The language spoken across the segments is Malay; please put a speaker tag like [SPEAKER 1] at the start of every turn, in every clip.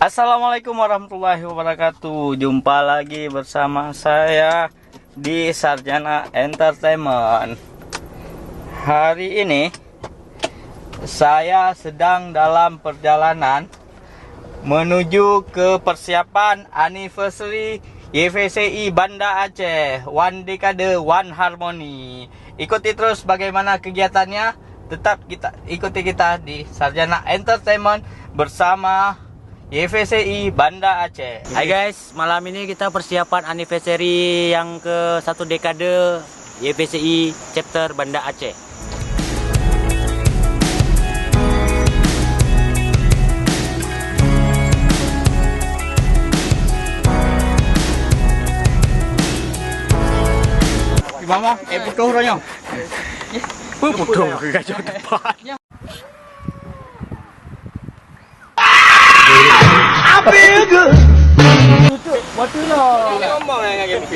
[SPEAKER 1] Assalamualaikum warahmatullahi wabarakatuh. Jumpa lagi bersama saya di Sarjana Entertainment. Hari ini saya sedang dalam perjalanan menuju ke persiapan anniversary YVCI Banda Aceh One Dekade One Harmony. Ikuti terus bagaimana kegiatannya. Tetap ikuti kita di Sarjana Entertainment bersama YVCI Banda Aceh.
[SPEAKER 2] Hai guys, malam ini kita persiapan anniversary yang ke 1 dekade YVCI chapter Banda Aceh.
[SPEAKER 1] Gimana? Putuh ronya.
[SPEAKER 2] Putuh ke gajah depan.
[SPEAKER 1] Apa ke? Waktu lah. Ngomong dengan MP.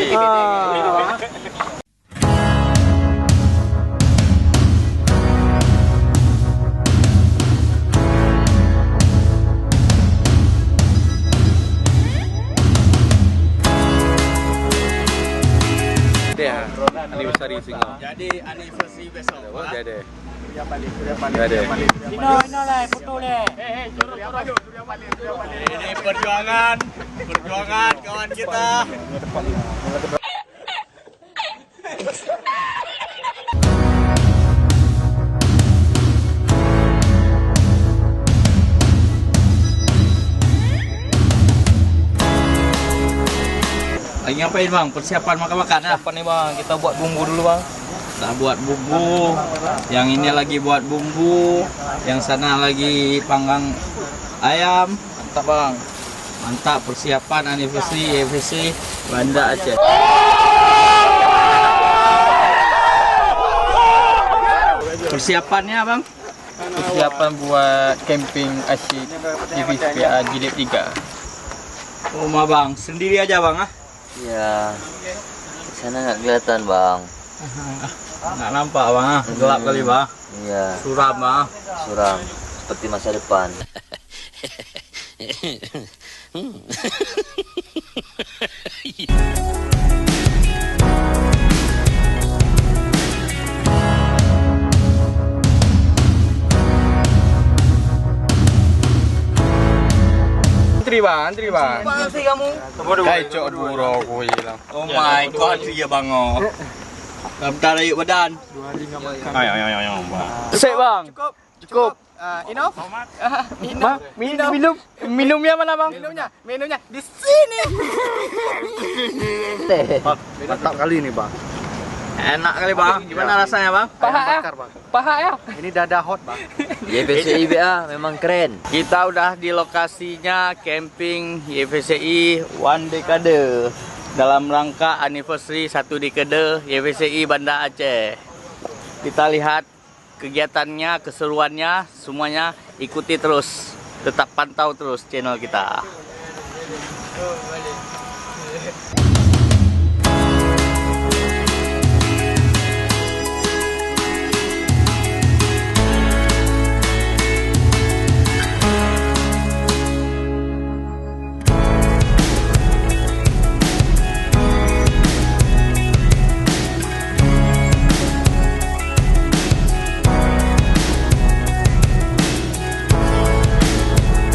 [SPEAKER 3] Anniversary singa.
[SPEAKER 1] Jadi anniversary besok.
[SPEAKER 3] Jadi.
[SPEAKER 1] Sudah balik.
[SPEAKER 2] Ino lah, putuh le.
[SPEAKER 1] Ini perjuangan kawan kita. Lagi ngapain bang? Persiapan makan-makan ya? Apa nih bang? Kita buat bumbu dulu bang. Kita buat bumbu. Yang ini lagi buat bumbu. Yang sana lagi panggang ayam. Mantap bang. Mantap persiapan anniversary YVC Banda Aceh. Persiapannya bang? Persiapan buat camping asyik YVPA Jilid 3. Rumah bang, sendiri aja bang ah?
[SPEAKER 4] Ya, di sana nggak kelihatan bang.
[SPEAKER 1] Nggak nampak bang ah? Gelap kali bang?
[SPEAKER 4] Iya,
[SPEAKER 1] Suram bang?
[SPEAKER 4] suram seperti masa depan.
[SPEAKER 1] Antri bang. Apa sih kamu? Kacau buruk aku hilang. Oh my god, dia bang oh. Bentar yuk badan. Ayo bang. Sek bang. Cukup.
[SPEAKER 5] Enough?
[SPEAKER 1] Bang, minumnya mana bang?
[SPEAKER 5] Minumnya di sini.
[SPEAKER 3] Mantap kali ini bang.
[SPEAKER 1] Enak kali bang. Gimana rasanya bang?
[SPEAKER 5] Paha ya.
[SPEAKER 3] Ini dada hot bang.
[SPEAKER 4] YVCI BA memang keren.
[SPEAKER 1] Kita udah di lokasinya camping YVCI One Dekade dalam rangka anniversary 1 dekade YVCI Banda Aceh. Kita lihat kegiatannya, keseruannya, semuanya ikuti terus. Tetap pantau terus channel kita.